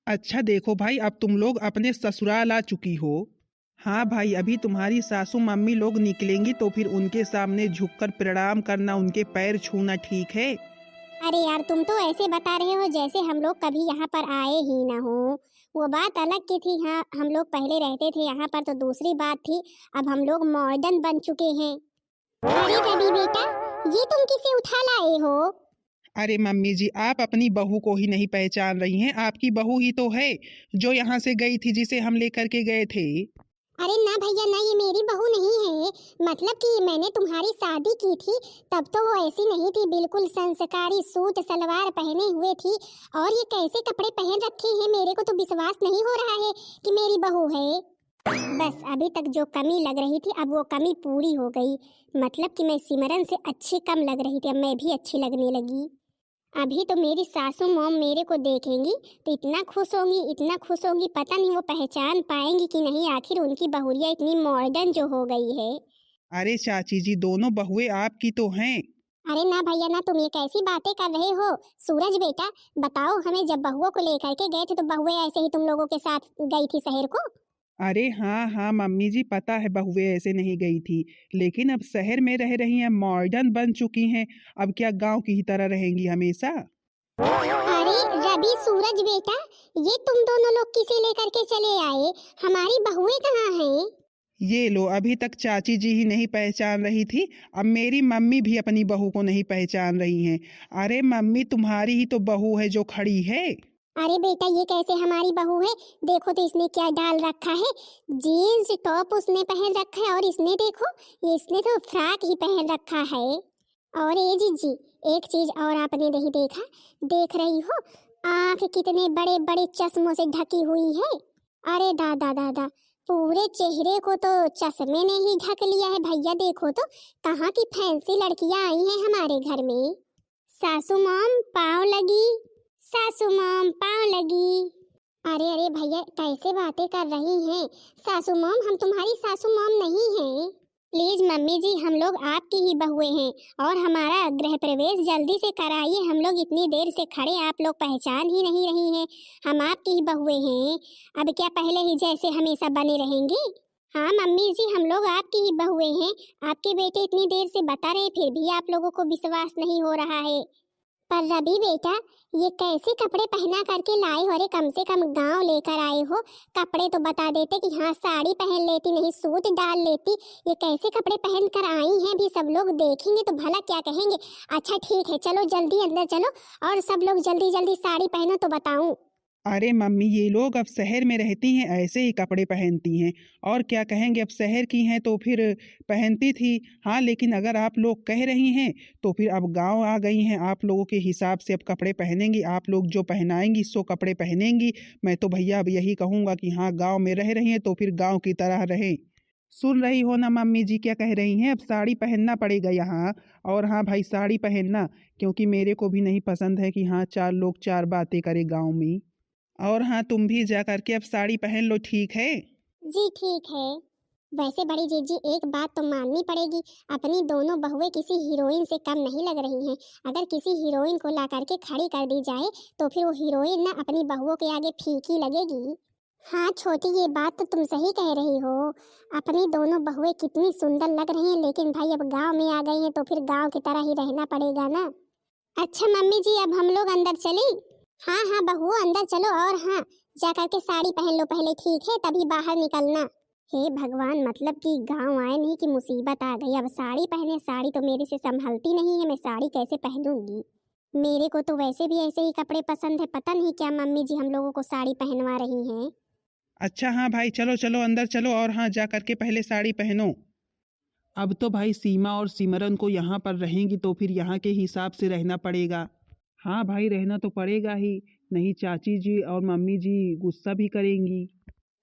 अच्छा देखो भाई, अब तुम लोग अपने ससुराल आ चुकी हो। हाँ भाई, अभी तुम्हारी सासू मम्मी लोग निकलेंगी तो फिर उनके सामने झुककर प्रणाम करना, उनके पैर छूना, ठीक है? अरे यार, तुम तो ऐसे बता रहे हो जैसे हम लोग कभी यहाँ पर आए ही ना हो। वो बात अलग की थी। हाँ, हम लोग पहले रहते थे यहाँ पर तो दूसरी बात थी। अब हम लोग मॉडर्न बन चुके हैं। अरे रवि बेटा, ये तुम किसे उठा लाए हो? अरे मम्मी जी, आप अपनी बहू को ही नहीं पहचान रही हैं? आपकी बहू ही तो है जो यहाँ से गई थी, जिसे हम लेकर के गए थे। अरे ना भैया ना, ये मेरी बहू नहीं है। मतलब कि मैंने तुम्हारी शादी की थी तब तो वो ऐसी नहीं थी, बिल्कुल संस्कारी सूट सलवार पहने हुए थी। और ये कैसे कपड़े पहन रखे हैं, मेरे को तो विश्वास नहीं हो रहा है कि मेरी बहू है। बस अभी तक जो कमी लग रही थी अब वो कमी पूरी हो गई। मतलब कि मैं सिमरन से अच्छी कम लग रही थी, अब मैं भी अच्छी लगने लगी। अभी तो मेरी सासू मॉम मेरे को देखेंगी तो इतना खुश होंगी, इतना खुश होंगी, पता नहीं वो पहचान पाएंगी कि नहीं। आखिर उनकी बहुरिया इतनी मॉडर्न जो हो गई है। अरे चाची जी, दोनों बहुएं आपकी तो हैं। अरे ना भैया ना, तुम ये कैसी बातें कर रहे हो? सूरज बेटा बताओ, हमें जब बहुओं को लेकर के गए थे तो बहुएं ऐसे ही तुम लोगों के साथ गई थी शहर को? अरे हाँ हाँ मम्मी जी, पता है बहुएं ऐसे नहीं गई थी, लेकिन अब शहर में रह रही हैं, मॉडर्न बन चुकी हैं। अब क्या गांव की ही तरह रहेंगी हमेशा? अरे रवि सूरज बेटा, ये तुम दोनों लोग किसे लेकर के चले आए? हमारी बहुएं कहाँ हैं? ये लो, अभी तक चाची जी ही नहीं पहचान रही थी, अब मेरी मम्मी भी अपनी बहू को नहीं पहचान रही हैं। अरे मम्मी, तुम्हारी ही तो बहू है जो खड़ी है। अरे बेटा, ये कैसे हमारी बहू है? देखो तो इसने क्या डाल रखा है। जीन्स टॉप उसने पहन रखा है और इसने देखो, ये इसने तो फ्रॉक ही पहन रखा है। और ये जीजी, एक चीज और आपने नहीं देखा? देख रही हो, आंख कितने बड़े बड़े चश्मों से ढकी हुई है। अरे दादा दादा, पूरे चेहरे को तो चश्मे ने ही ढक लिया है भैया। देखो तो कहाँ की फैंसी लड़कियां आई हैं हमारे घर में। सासू मॉम पाँव लगी, सासू मॉम पाँव लगी। अरे अरे भैया, कैसे बातें कर रही हैं? सासू मॉम, हम तुम्हारी सासू मॉम नहीं हैं। प्लीज मम्मी जी, हम लोग आपकी ही बहुएं हैं और हमारा गृह प्रवेश जल्दी से कराइए। हम लोग इतनी देर से खड़े, आप लोग पहचान ही नहीं रही हैं। हम आपकी ही बहुएं हैं। अब क्या पहले ही जैसे हमेशा बने रहेंगी? हाँ मम्मी जी, हम लोग आपकी ही बहुएं हैं। आपके बेटे इतनी देर से बता रहे फिर भी आप लोगों को विश्वास नहीं हो रहा है। पर रवि बेटा, ये कैसे कपड़े पहना करके लाए हो? अरे कम से कम गांव लेकर आए हो, कपड़े तो बता देते कि हाँ साड़ी पहन लेती, नहीं सूट डाल लेती। ये कैसे कपड़े पहन कर आई हैं? भी सब लोग देखेंगे तो भला क्या कहेंगे। अच्छा ठीक है, चलो जल्दी अंदर चलो और सब लोग जल्दी जल्दी साड़ी पहनो तो बताऊं। अरे मम्मी, ये लोग अब शहर में रहती हैं, ऐसे ही कपड़े पहनती हैं, और क्या कहेंगे? अब शहर की हैं तो फिर पहनती थी। हाँ, लेकिन अगर आप लोग कह रही हैं तो फिर अब गांव आ गई हैं, आप लोगों के हिसाब से अब कपड़े पहनेंगी। आप लोग जो पहनाएंगी सो कपड़े पहनेंगी। मैं तो भैया अब यही कहूँगा कि हाँ, गाँव में रह रही हैं तो फिर गाँव की तरह रहें। सुन रही हो ना मम्मी जी क्या कह रही हैं? अब साड़ी पहनना पड़ेगा यहाँ। और हाँ भाई, साड़ी पहनना, क्योंकि मेरे को भी नहीं पसंद है कि हाँ चार लोग चार बातें करें गाँव में। और हाँ, तुम भी जा करके अब साड़ी पहन लो, ठीक है? जी ठीक है। वैसे बड़ी जीजी, एक बात तो माननी पड़ेगी, अपनी दोनों बहुएं किसी हीरोइन से कम नहीं लग रही हैं। अगर किसी हीरोइन को ला करके खड़ी कर दी जाए तो फिर वो हीरोइन ना अपनी बहुओं के आगे फीकी लगेगी। हाँ छोटी, ये बात तो तुम सही कह रही हो। अपनी दोनों बहुएं कितनी सुंदर लग रही हैं, लेकिन भाई अब गांव में आ गई हैं तो फिर गांव की तरह ही रहना पड़ेगा ना। अच्छा मम्मी जी, अब हम लोग अंदर चलें? हाँ हाँ बहू, अंदर चलो। और हाँ, जा करके साड़ी पहन लो पहले, ठीक है? तभी बाहर निकलना। हे भगवान, मतलब कि गांव आए नहीं कि मुसीबत आ गई। अब साड़ी पहने, साड़ी तो मेरे से संभलती नहीं है, मैं साड़ी कैसे पहनूंगी? मेरे को तो वैसे भी ऐसे ही कपड़े पसंद है, पता नहीं क्या मम्मी जी हम लोगों को साड़ी पहनवा रही हैं। अच्छा हाँ भाई, चलो चलो अंदर चलो, और हाँ जा करके पहले साड़ी पहनो। अब तो भाई सीमा और सिमरन को यहाँ पर रहेंगी तो फिर यहाँ के हिसाब से रहना पड़ेगा। हाँ भाई, रहना तो पड़ेगा ही, नहीं चाची जी और मम्मी जी गुस्सा भी करेंगी।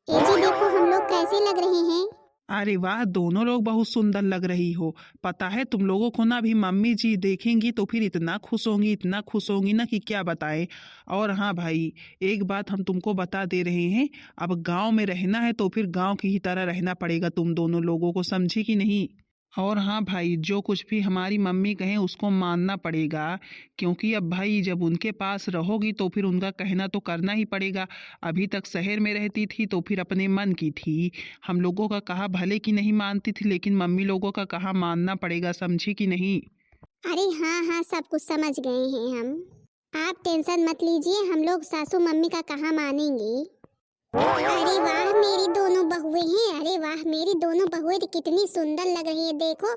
ए जी देखो, हम लोग कैसे लग रहे हैं? अरे वाह, दोनों लोग बहुत सुंदर लग रही हो। पता है तुम लोगों को ना, अभी मम्मी जी देखेंगी तो फिर इतना खुश होंगी, इतना खुश होंगी ना कि क्या बताएं। और हाँ भाई, एक बात हम तुमको बता दे रहे हैं, अब गांव में रहना है तो फिर गांव की ही तरह रहना पड़ेगा तुम दोनों लोगों को, समझी कि नहीं? और हाँ भाई, जो कुछ भी हमारी मम्मी कहें उसको मानना पड़ेगा, क्योंकि अब भाई जब उनके पास रहोगी तो फिर उनका कहना तो करना ही पड़ेगा। अभी तक शहर में रहती थी तो फिर अपने मन की थी, हम लोगों का कहा भले की नहीं मानती थी, लेकिन मम्मी लोगों का कहा मानना पड़ेगा, समझी कि नहीं। अरे हाँ हाँ, सब कुछ समझ गए हैं हम। आप टेंशन मत लीजिए, हम लोग सासू मम्मी का कहाँ मानेंगे। अरे वाह मेरी दोनों बहुएं हैं, अरे वाह मेरी दोनों बहुएं तो कितनी सुंदर लग रही है। देखो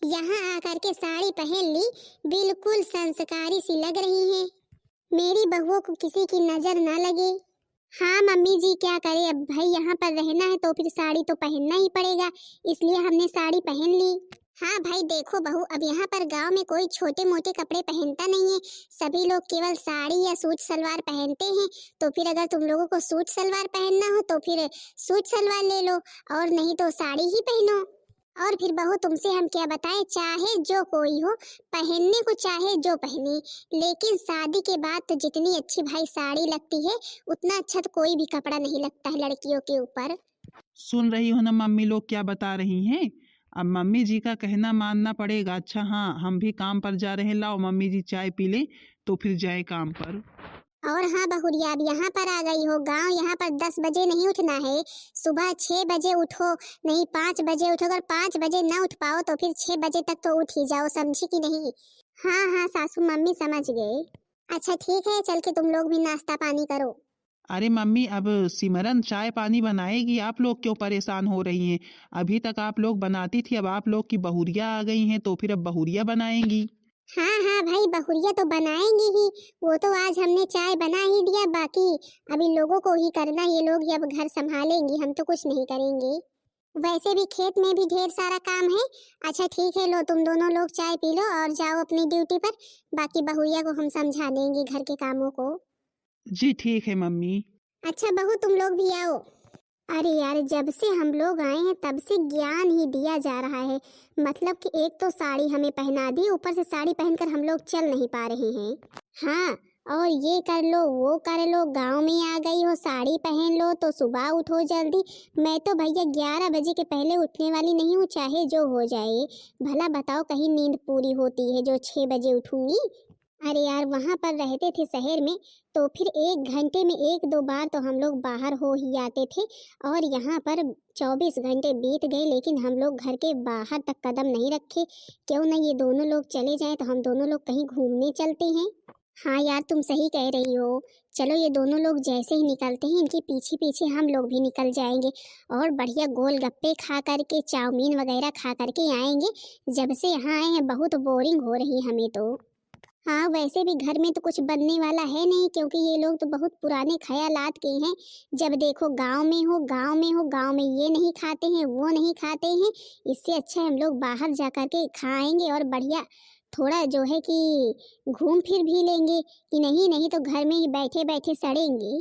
यहाँ आकर के साड़ी पहन ली, बिल्कुल संस्कारी सी लग रही हैं। मेरी बहुओं को किसी की नजर ना लगे। हाँ मम्मी जी, क्या करे, अब भाई यहाँ पर रहना है तो फिर साड़ी तो पहनना ही पड़ेगा, इसलिए हमने साड़ी पहन ली। हाँ भाई देखो बहू, अब यहाँ पर गांव में कोई छोटे मोटे कपड़े पहनता नहीं है, सभी लोग केवल साड़ी या सूट सलवार पहनते हैं। तो फिर अगर तुम लोगों को सूट सलवार पहनना हो तो फिर सूट सलवार ले लो, और नहीं तो साड़ी ही पहनो। और फिर बहू तुमसे हम क्या बताएं, चाहे जो कोई हो, पहनने को चाहे जो पहने, लेकिन शादी के बाद तो जितनी अच्छी भाई साड़ी लगती है, उतना अच्छा तो कोई भी कपड़ा नहीं लगता है लड़कियों के ऊपर। सुन रही हो ना मम्मी लोग क्या बता रही हैं। अब मम्मी जी का कहना मानना पड़ेगा। अच्छा हाँ, हम भी काम पर जा रहे हैं, लाओ मम्मी जी चाय पी लें तो फिर जाए काम पर। और हाँ बहुरिया, अब यहाँ पर आ गई हो गांव, यहाँ पर 10 बजे नहीं उठना है, सुबह 6 बजे उठो, नहीं 5 बजे उठो। अगर 5 बजे ना उठ पाओ तो फिर 6 बजे तक तो उठ ही जाओ, समझी कि नहीं। हाँ हाँ सासू मम्मी समझ गए। अच्छा ठीक है, चल के तुम लोग भी नाश्ता पानी करो। अरे मम्मी, अब सिमरन चाय पानी बनाएगी, आप लोग क्यों परेशान हो रही हैं। अभी तक आप लोग बनाती थी, अब आप लोग की बहुरिया आ गई हैं तो फिर अब बहुरिया बनाएंगी। हाँ हाँ भाई, बहुरिया तो बनाएंगे ही, वो तो आज हमने चाय बना ही दिया, बाकी अभी लोगों को ही करना, ये लोग ही अब घर संभालेंगी, हम तो कुछ नहीं करेंगे। वैसे भी खेत में भी ढेर सारा काम है। अच्छा ठीक है, लो तुम दोनों लोग चाय पी लो और जाओ अपनी ड्यूटी पर, बाकी बहुरिया को हम समझा देंगे घर के कामों को। जी ठीक है मम्मी। अच्छा बहू तुम लोग भी आओ। अरे यार, जब से हम लोग आए हैं तब से ज्ञान ही दिया जा रहा है, मतलब कि एक तो साड़ी हमें पहना दी, ऊपर से साड़ी पहनकर हम लोग चल नहीं पा रहे हैं। हाँ, और ये कर लो वो कर लो, गांव में आ गई हो साड़ी पहन लो तो सुबह उठो जल्दी। मैं तो भैया 11 बजे के पहले उठने वाली नहीं हूँ, चाहे जो हो जाए। भला बताओ कहीं नींद पूरी होती है जो 6 बजे उठूंगी। अरे यार, वहां पर रहते थे शहर में तो फिर 1 घंटे में 1-2 बार तो हम लोग बाहर हो ही आते थे, और यहाँ पर 24 घंटे बीत गए लेकिन हम लोग घर के बाहर तक कदम नहीं रखे। क्यों ना ये दोनों लोग चले जाएं तो हम दोनों लोग कहीं घूमने चलते हैं। हाँ यार, तुम सही कह रही हो। चलो ये दोनों लोग जैसे ही निकलते हैं, इनके पीछे पीछे हम लोग भी निकल जाएंगे, और बढ़िया गोलगप्पे खा करके, चाउमीन वगैरह खा करके आएंगे। जब से यहाँ आए हैं बहुत बोरिंग हो रही है हमें तो। हाँ वैसे भी घर में तो कुछ बनने वाला है नहीं, क्योंकि ये लोग तो बहुत पुराने ख्यालात के हैं। जब देखो गांव में हो गांव में हो, गांव में ये नहीं खाते हैं वो नहीं खाते हैं, इससे अच्छा हम लोग बाहर जा कर के खाएंगे और बढ़िया थोड़ा जो है कि घूम फिर भी लेंगे, कि नहीं नहीं तो घर में ही बैठे बैठे सड़ेंगे।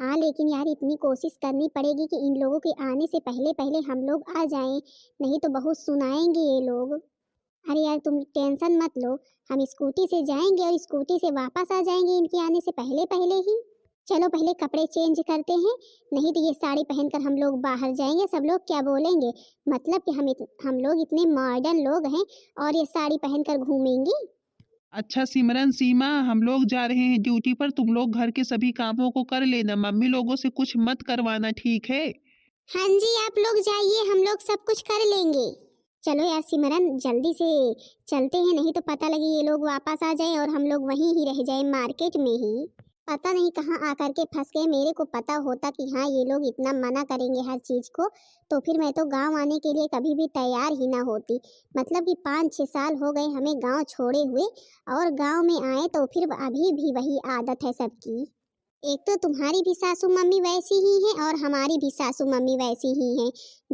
हाँ लेकिन यार, इतनी कोशिश करनी पड़ेगी कि इन लोगों के आने से पहले पहले हम लोग आ जाएं, नहीं तो बहुत सुनाएंगे ये लोग। अरे यार तुम टेंशन मत लो, हम स्कूटी से जाएंगे और स्कूटी से वापस आ जाएंगे इनके आने से पहले पहले ही। चलो पहले कपड़े चेंज करते हैं, नहीं तो ये साड़ी पहनकर हम लोग बाहर जाएंगे, सब लोग क्या बोलेंगे, मतलब कि हम लोग इतने मॉडर्न लोग हैं और ये साड़ी पहनकर घूमेंगे। अच्छा सिमरन सीमा, हम लोग जा रहे हैं ड्यूटी पर, तुम लोग घर के सभी कामों को कर लेना, मम्मी लोगों से कुछ मत करवाना, ठीक है। हाँ जी, आप लोग जाइए, हम लोग सब कुछ कर लेंगे। चलो यार सिमरन, जल्दी से चलते हैं, नहीं तो पता लगे ये लोग वापस आ जाए और हम लोग वहीं ही रह जाए मार्केट में ही, पता नहीं कहाँ आकर के फंस गए। मेरे को पता होता कि हाँ ये लोग इतना मना करेंगे हर चीज को, तो फिर मैं तो गांव आने के लिए कभी भी तैयार ही ना होती। मतलब कि 5-6 साल हो गए हमें गांव छोड़े हुए, और गांव में आए तो फिर अभी भी वही आदत है सबकी। एक तो तुम्हारी भी सासू मम्मी वैसी ही है और हमारी भी सासू मम्मी वैसी ही है,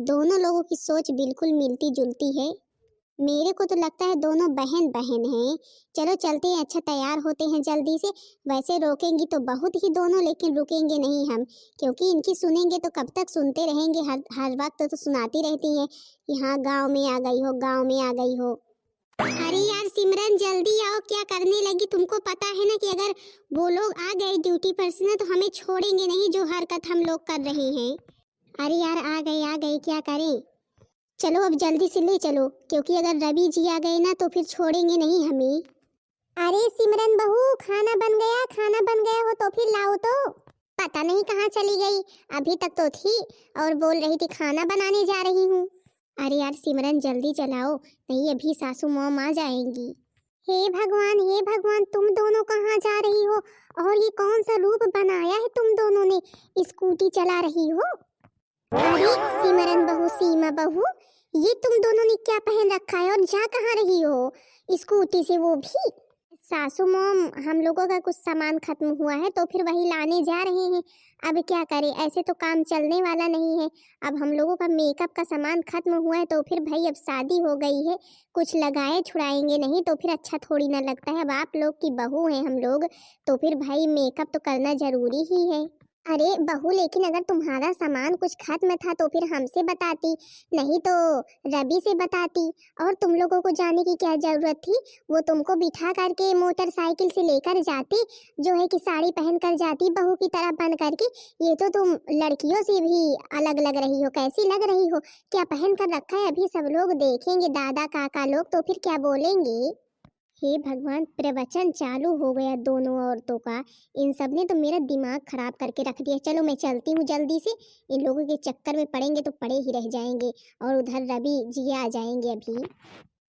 दोनों लोगों की सोच बिल्कुल मिलती जुलती है। मेरे को तो लगता है दोनों बहन बहन हैं। चलो चलते हैं, अच्छा तैयार होते हैं जल्दी से। वैसे रोकेंगी तो बहुत ही दोनों, लेकिन रुकेंगे नहीं हम, क्योंकि इनकी सुनेंगे तो कब तक सुनते रहेंगे, हर हर वक्त तो सुनाती रहती हैं कि हाँ गांव में आ गई हो गांव में आ गई हो। अरे यार सिमरन जल्दी आओ, क्या करने लगी, तुमको पता है ना कि अगर वो लोग आ गए ड्यूटी पर से ना तो हमें छोड़ेंगे नहीं, जो हरकत हम लोग कर रहे हैं। अरे यार आ गए, क्या करें। चलो अब जल्दी से ले चलो, क्योंकि अगर रवि जी आ गए ना तो फिर छोड़ेंगे नहीं हमें। अरे सिमरन बहू, खाना बन गया, खाना बन गया हो तो फिर लाओ तो। पता नहीं कहाँ चली गई, अभी तक तो थी और बोल रही थी खाना बनाने जा रही हूँ। अरे यार सिमरन जल्दी चलाओ, नहीं अभी सासू मॉम आ जाएंगी। हे भगवान, तुम दोनों कहाँ जा रही हो और ये कौन सा रूप बनाया है तुम दोनों ने, स्कूटी चला रही हो। अरे सिमरन बहू, सीमा बहू, ये तुम दोनों ने क्या पहन रखा है और जा कहाँ रही हो स्कूटी से, वो भी। सासू मॉम, हम लोगों का कुछ सामान खत्म हुआ है तो फिर वही लाने जा रहे हैं। अब क्या करें, ऐसे तो काम चलने वाला नहीं है। अब हम लोगों का मेकअप का सामान खत्म हुआ है तो फिर भाई अब शादी हो गई है, कुछ लगाए छुड़ाएंगे नहीं तो फिर अच्छा थोड़ी ना लगता है। अब आप लोग की बहू हैं हम लोग, तो फिर भाई मेकअप तो करना जरूरी ही है। अरे बहू, लेकिन अगर तुम्हारा सामान कुछ खत्म था तो फिर हमसे बताती, नहीं तो रवि से बताती। और तुम लोगों को जाने की क्या जरूरत थी, वो तुमको बिठा करके मोटरसाइकिल से लेकर जाती, जो है कि साड़ी पहन कर जाती बहू की तरह बन करके। ये तो तुम लड़कियों से भी अलग लग रही हो, कैसी लग रही हो, क्या पहन कर रखा है, अभी सब लोग देखेंगे, दादा काका लोग तो फिर क्या बोलेंगे। हे भगवान, प्रवचन चालू हो गया दोनों औरतों का। इन सब ने तो मेरा दिमाग खराब करके रख दिया। चलो मैं चलती हूँ जल्दी से, इन लोगों के चक्कर में पड़ेंगे तो पड़े ही रह जाएंगे। और उधर रवि जी आ जाएंगे अभी।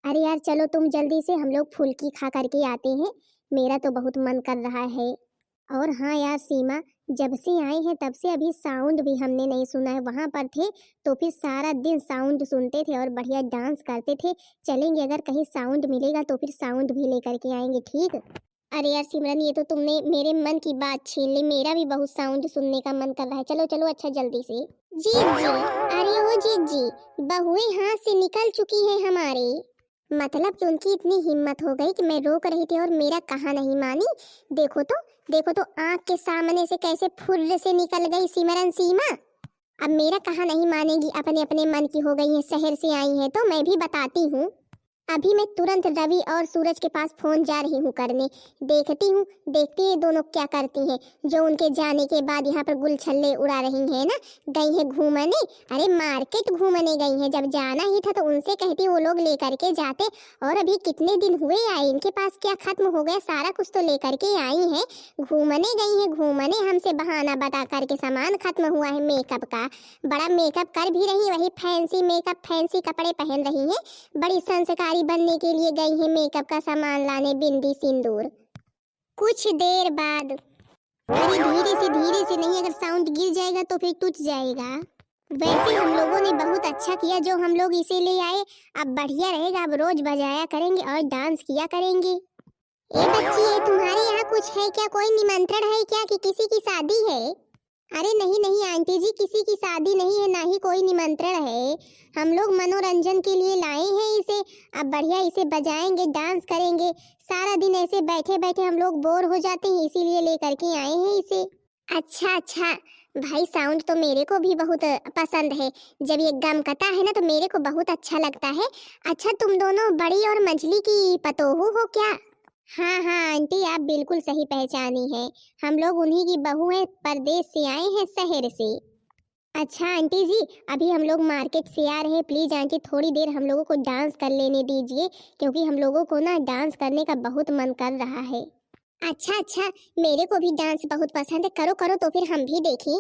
अरे यार चलो तुम जल्दी से, हम लोग फुल्की खा करके आते हैं, मेरा तो बहुत मन कर रहा है। और हाँ यार सीमा, जब से आए हैं तब से अभी साउंड भी हमने नहीं सुना है। वहाँ पर थे तो फिर सारा दिन साउंड सुनते थे और बढ़िया डांस करते थे। चलेंगे, अगर कहीं साउंड मिलेगा तो फिर साउंड भी लेकर के आएंगे, ठीक। अरे यार सिमरन, ये तो तुमने मेरे मन की बात छीन ली, मेरा भी बहुत साउंड सुनने का मन कर रहा है। चलो चलो, अच्छा जल्दी से। जी जी, अरे ओ जी जी, बहुएं हाथ से निकल चुकी है हमारे। मतलब कि उनकी इतनी हिम्मत हो गई कि मैं रोक रही थी और मेरा कहा नहीं मानी। देखो तो, देखो तो, आंख के सामने से कैसे फुर्र से निकल गई सिमरन सीमा। अब मेरा कहा नहीं मानेगी, अपने अपने मन की हो गई है, शहर से आई है तो मैं भी बताती हूँ। अभी मैं तुरंत रवि और सूरज के पास फोन जा रही हूँ करने, देखती हूँ, देखती है दोनों क्या करती हैं। जो उनके जाने के बाद यहाँ पर गुलछल्ले उड़ा रही हैं ना, गई है घूमने, अरे मार्केट घूमने गई हैं। जब जाना ही था तो उनसे कहती वो लोग लेकर के जाते। और अभी कितने दिन हुए आए, इनके पास क्या खत्म हो गया, सारा कुछ तो लेकर के आई हैं। घूमने गई हैं घूमने, हमसे बहाना बता करके सामान खत्म हुआ है मेकअप का। बड़ा मेकअप कर भी रही, वही फैंसी मेकअप, फैंसी कपड़े पहन रही हैं, बड़ी संस्कारी बनने के लिए गई है मेकअप का सामान लाने, बिंदी सिंदूर। कुछ देर बाद, अरे धीरे से नहीं, अगर साउंड गिर जाएगा तो फिर टूट जाएगा। वैसे हम लोगों ने बहुत अच्छा किया जो हम लोग इसे ले आए, अब बढ़िया रहेगा, अब रोज बजाया करेंगे और डांस किया करेंगे। ए बच्ची, ये तुम्हारे यहाँ कुछ है क्या, कोई निमंत्रण है क्या कि किसी की शादी है। अरे नहीं नहीं आंटी जी, किसी की शादी नहीं है, ना ही कोई निमंत्रण है, हम लोग मनोरंजन के लिए लाए हैं इसे। अब बढ़िया इसे बजाएंगे, डांस करेंगे, सारा दिन ऐसे बैठे बैठे हम लोग बोर हो जाते हैं, इसीलिए लेकर के आए हैं इसे। अच्छा अच्छा भाई, साउंड तो मेरे को भी बहुत पसंद है, जब ये गमकता है ना तो मेरे को बहुत अच्छा लगता है। अच्छा तुम दोनों बड़ी और मंझली की पतोहू हो क्या। हाँ हाँ आंटी, आप बिल्कुल सही पहचानी है, हम लोग उन्हीं की बहू हैं, परदेश से आए हैं, शहर से। अच्छा आंटी जी, अभी हम लोग मार्केट से आ रहे हैं, प्लीज आंटी थोड़ी देर हम लोगों को डांस कर लेने दीजिए, क्योंकि हम लोगों को ना डांस करने का बहुत मन कर रहा है। अच्छा अच्छा, मेरे को भी डांस बहुत पसंद है, करो करो तो फिर हम भी देखें।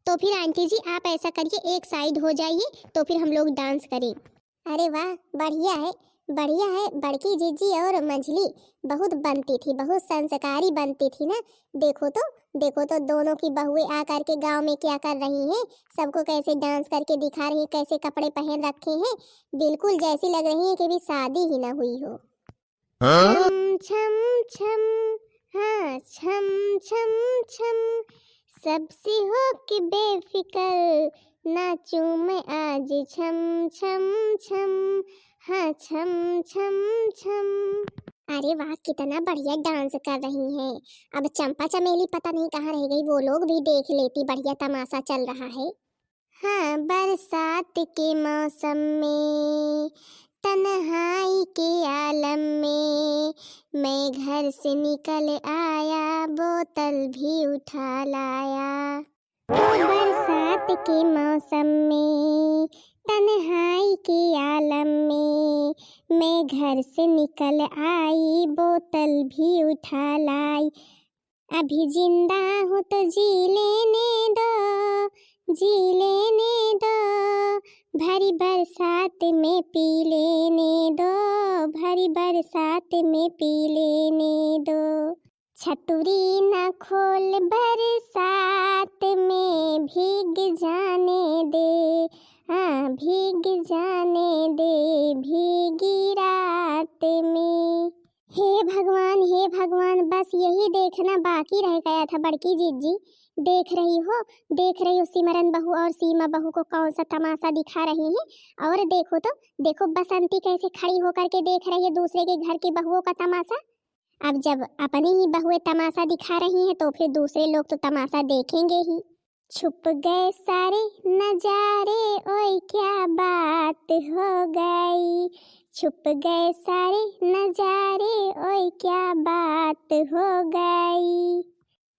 तो फिर आंटी जी आप ऐसा करिए, एक साइड हो जाइए तो फिर हम लोग डांस करें। अरे वाह, बढ़िया है बढ़िया है, बड़की जीजी और मंझली बहुत बनती थी, बहुत संस्कारी बनती थी ना। देखो तो, देखो तो दोनों की बहुएं आ करके गांव में क्या कर रही हैं, सबको कैसे डांस करके दिखा रही हैं, कैसे कपड़े पहन रखे हैं, बिल्कुल जैसी लग रही है कि भी शादी ही ना हुई हो। छम छम छम, हाँ छम छम छम, सबसे हो के बेफिकर नाचूं मैं आज छम छम छम, हाँ छम छम छम। अरे वाह, कितना बढ़िया डांस कर रही हैं। अब चंपा चमेली पता नहीं कहाँ रह गई, वो लोग भी देख लेती, बढ़िया तमाशा चल रहा है। हाँ, बरसात के मौसम में, तन्हाई के आलम में, मैं घर से निकल आया, बोतल भी उठा लाया। ओ बरसात के मौसम में, तन्हाई के आलम में, मैं घर से निकल आई, बोतल भी उठा लाई। अभी जिंदा हूँ तो जी लेने दो, जी लेने दो, भरी बरसात में पी लेने दो, भरी बरसात में पी लेने दो। छतरी न खोल बरसात में, भीग जाने दे, हाँ भीग जाने दे, भीगी रात में। हे भगवान, बस यही देखना बाकी रह गया था बड़की जीजी। देख रही हो सिमरन बहू और सीमा बहू को कौन सा तमाशा दिखा रही हैं। और देखो बसंती कैसे खड़ी होकर के देख रही है दूसरे के घर की बहुओं का तमाशा। अब जब अपनी ही बहुएं तमाशा दिखा रही हैं तो फिर दूसरे लोग तो तमाशा देखेंगे ही। छुप गए सारे नजारे, ओए क्या बात हो गई, छुप गए सारे नजारे, ओए क्या बात हो गई।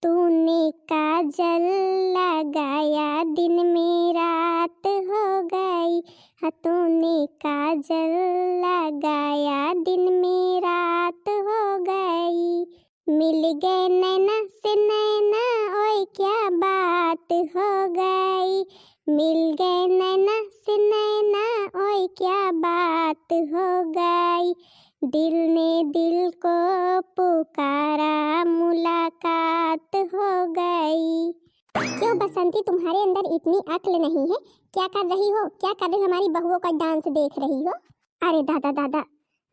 तूने काजल लगाया, दिन में रात हो गई, हाँ तूने काजल लगाया, दिन में रात हो गई। मिल गए नैना से नैना, ओए क्या बात हो गई, मिल गए नैना से नैना, ओए क्या बात हो गई। दिल ने दिल को पुकारा, मुलाकात हो गई। क्यों बसंती, तुम्हारे अंदर इतनी अक्ल नहीं है? क्या कर रही हो, क्या कर रही हो? हमारी बहुओं का डांस देख रही हो? अरे दादा,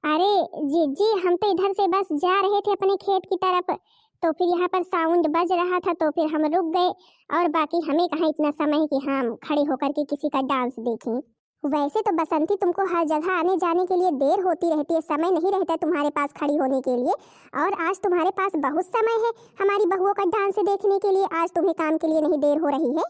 अरे जी, हम तो इधर से बस जा रहे थे अपने खेत की तरफ, तो फिर यहाँ पर साउंड बज रहा था तो फिर हम रुक गए। और बाकी हमें कहाँ इतना समय है कि हम खड़े होकर के किसी का डांस देखें। वैसे तो बसंती तुमको हर जगह आने जाने के लिए देर होती रहती है, समय नहीं रहता है तुम्हारे पास खड़ी होने के लिए। और आज तुम्हारे पास बहुत समय है हमारी बहुओं का डांस देखने के लिए, आज तुम्हें काम के लिए नहीं देर हो रही है।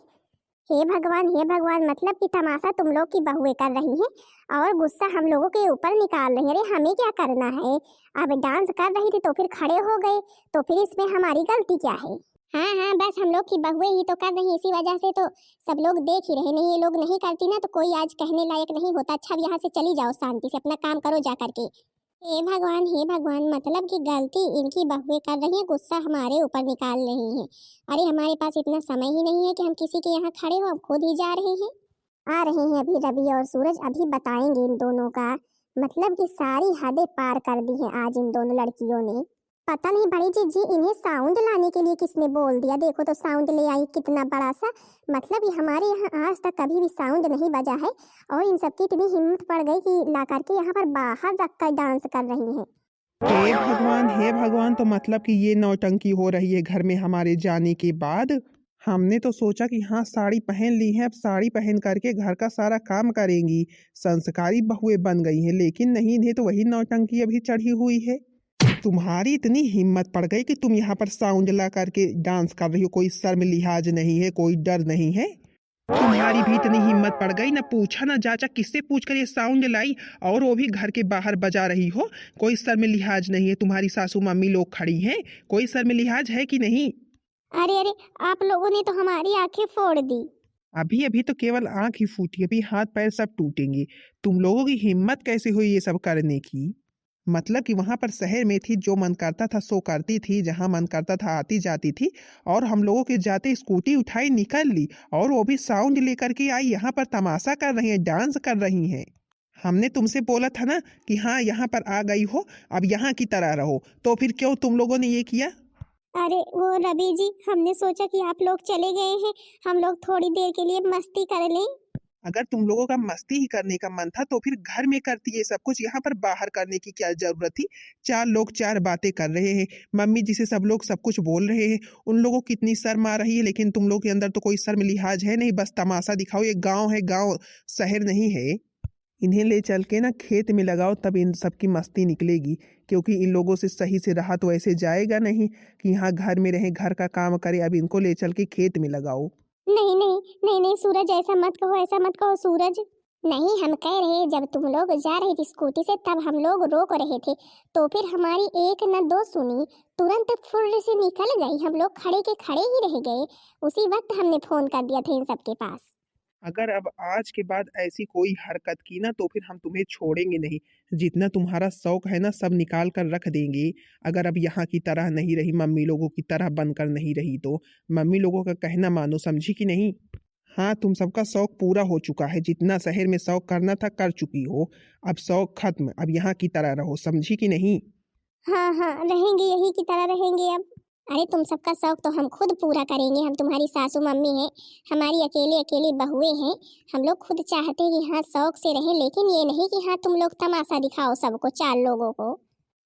हे भगवान, मतलब कि तमाशा तुम लोग की बहुएं कर रही हैं और गुस्सा हम लोगों के ऊपर निकाल रही हैं। अरे हमें क्या करना है, अब डांस कर रही थी तो फिर खड़े हो गए, तो फिर इसमें हमारी गलती क्या है? हाँ, बस हम लोग की बहुएं ही तो कर रही हैं, इसी वजह से तो सब लोग देख ही रहे। नहीं ये लोग नहीं करती ना तो कोई आज कहने लायक नहीं होता। अच्छा अब यहाँ से चली जाओ, शांति से अपना काम करो जा करके। हे भगवान, मतलब कि गलती इनकी बहुएं कर रही हैं, गुस्सा हमारे ऊपर निकाल रही हैं। अरे हमारे पास इतना समय ही नहीं है कि हम किसी के यहाँ खड़े हो, हम खुद ही जा रहे हैं। आ रहे हैं अभी रवि और सूरज, अभी बताएंगे इन दोनों का। मतलब कि सारी हदें पार कर दी हैं आज इन दोनों लड़कियों ने। पता नहीं बड़ी जी, इन्हें साउंड लाने के लिए किसने बोल दिया। देखो तो साउंड ले आई कितना बड़ा सा। मतलब ये हमारे यहाँ आज तक कभी भी साउंड नहीं बजा है और इन सबकी इतनी हिम्मत पड़ गई कि ला करके यहाँ पर बाहर रखकर डांस कर रही हैं। हे भगवान, तो मतलब कि ये नौटंकी हो रही है घर में हमारे जाने के बाद। हमने तो सोचा कि हाँ साड़ी पहन ली है, अब साड़ी पहन करके घर का सारा काम करेंगी, संस्कारी बहुएं बन गई हैं, लेकिन नहीं, इन्हें तो वही नौटंकी अभी चढ़ी हुई है। तुम्हारी इतनी हिम्मत पड़ गई कि तुम यहाँ पर साउंड ला करके डांस कर रही हो, कोई शर्म लिहाज नहीं है, कोई डर नहीं है। तुम्हारी भी इतनी हिम्मत पड़ गई, ना पूछा ना जांचा, किससे पूछ कर ये साउंड लाई, और वो भी घर के बाहर बजा रही हो। कोई शर्म लिहाज नहीं है, तुम्हारी सासू मम्मी लोग खड़ी हैं, कोई शर्म लिहाज है कि नहीं? अरे आप लोगों ने तो हमारी आंखें फोड़ दी। अभी तो केवल आंख ही फूटी, अभी हाथ पैर सब टूटेंगे। तुम लोगों की हिम्मत कैसे हुई ये सब करने की? मतलब कि वहां पर शहर में थी, जो मन करता था सो करती थी, जहां मन करता था आती जाती थी, और हम लोगों के जाते स्कूटी उठाई निकल ली, और वो भी साउंड लेकर के आई, यहाँ पर तमाशा कर रही है, डांस कर रही हैं। हमने तुमसे बोला था ना कि हाँ यहाँ पर आ गई हो, अब यहाँ की तरह रहो, तो फिर क्यों तुम लोगों ने ये किया? अरे वो रवि जी, हमने सोचा कि आप लोग चले गए हैं, हम लोग थोड़ी देर के लिए मस्ती कर लें। अगर तुम लोगों का मस्ती ही करने का मन था तो फिर घर में करती ये सब कुछ, यहाँ पर बाहर करने की क्या जरूरत थी? चार लोग चार बातें कर रहे हैं, मम्मी जी से सब लोग सब कुछ बोल रहे हैं, उन लोगों को कितनी शर्म आ रही है, लेकिन तुम लोग के अंदर तो कोई शर्म लिहाज है नहीं, बस तमाशा दिखाओ। ये गाँव है, गाँव शहर नहीं है। इन्हें ले चल के ना खेत में लगाओ, तब इन सबकी मस्ती निकलेगी, क्योंकि इन लोगों से सही से रहा तो ऐसे जाएगा नहीं कि यहाँ घर में रहे, घर का काम करे। अब इनको ले चल के खेत में लगाओ। नहीं सूरज, ऐसा मत कहो सूरज। नहीं, हम कह रहे जब तुम लोग जा रही थी स्कूटी से तब हम लोग रोक रहे थे, तो फिर हमारी एक न दो सुनी, तुरंत फुर्र से निकल गई, हम लोग खड़े के खड़े ही रह गए। उसी वक्त हमने फोन कर दिया था इन सबके पास। अगर अब आज के बाद ऐसी कोई हरकत की ना तो फिर हम तुम्हें छोड़ेंगे नहीं। जितना तुम्हारा शौक है ना सब निकाल कर रख देंगे। अगर अब यहाँ की तरह नहीं रही, मम्मी लोगों की तरह बनकर नहीं रही तो मम्मी लोगों का कहना मानो, समझी कि नहीं? हाँ, तुम सबका शौक पूरा हो चुका है। जितना शहर में शौक करना था कर चुकी हो। अब शौक खत्म, अब यहाँ की तरह रहो, समझी कि नहीं? हाँ हाँ, रहेंगे यही की तरह रहेंगे अब। अरे तुम सबका शौक तो हम खुद पूरा करेंगे। हम तुम्हारी सासू मम्मी हैं, हमारी अकेली अकेली बहुएं हैं। हम लोग खुद चाहते हैं कि हाँ शौक से रहें, लेकिन ये नहीं कि हाँ तुम लोग तमाशा दिखाओ सबको, चार लोगों को।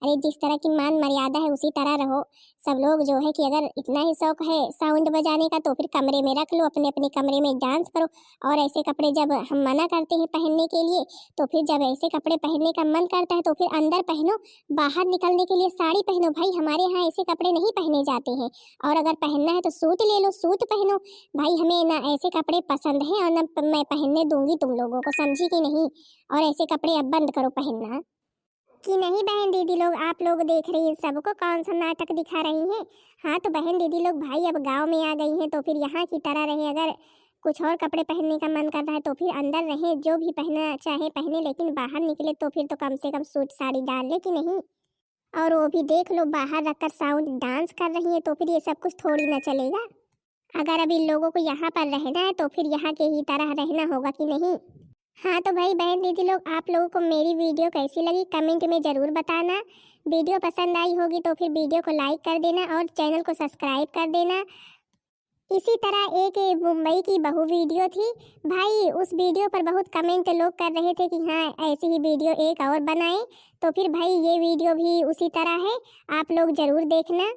अरे जिस तरह की मान मर्यादा है उसी तरह रहो। सब लोग जो है कि अगर इतना ही शौक है साउंड बजाने का तो फिर कमरे में रख लो, अपने अपने कमरे में डांस करो। और ऐसे कपड़े जब हम मना करते हैं पहनने के लिए, तो फिर जब ऐसे कपड़े पहनने का मन करता है तो फिर अंदर पहनो। बाहर निकलने के लिए साड़ी पहनो भाई, हमारे यहाँ ऐसे कपड़े नहीं पहने जाते हैं। और अगर पहनना है तो सूट ले लो, सूट पहनो भाई। हमें ना ऐसे कपड़े पसंद हैं और ना मैं पहनने दूंगी तुम लोगों को, समझी कि नहीं? और ऐसे कपड़े अब बंद करो पहनना। कि नहीं बहन दीदी लोग, आप लोग देख रही हैं सबको कौन सा नाटक दिखा रही हैं। हाँ तो बहन दीदी लोग भाई अब गांव में आ गई हैं तो फिर यहाँ की तरह रहें। अगर कुछ और कपड़े पहनने का मन कर रहा है तो फिर अंदर रहें, जो भी पहनना चाहे पहने, लेकिन बाहर निकले तो फिर तो कम से कम सूट साड़ी डाल ले कि नहीं। और वो भी देख लो बाहर रखकर साउंड डांस कर रही है तो फिर ये सब कुछ थोड़ी ना चलेगा। अगर अब इन लोगों को यहाँ पर रहना है तो फिर यहाँ के ही तरह रहना होगा कि नहीं। हाँ तो भाई बहन दीदी लोग, आप लोगों को मेरी वीडियो कैसी लगी कमेंट में ज़रूर बताना। वीडियो पसंद आई होगी तो फिर वीडियो को लाइक कर देना और चैनल को सब्सक्राइब कर देना। इसी तरह एक मुंबई की बहू वीडियो थी भाई, उस वीडियो पर बहुत कमेंट लोग कर रहे थे कि हाँ ऐसी ही वीडियो एक और बनाएं। तो फिर भाई ये वीडियो भी उसी तरह है, आप लोग ज़रूर देखना।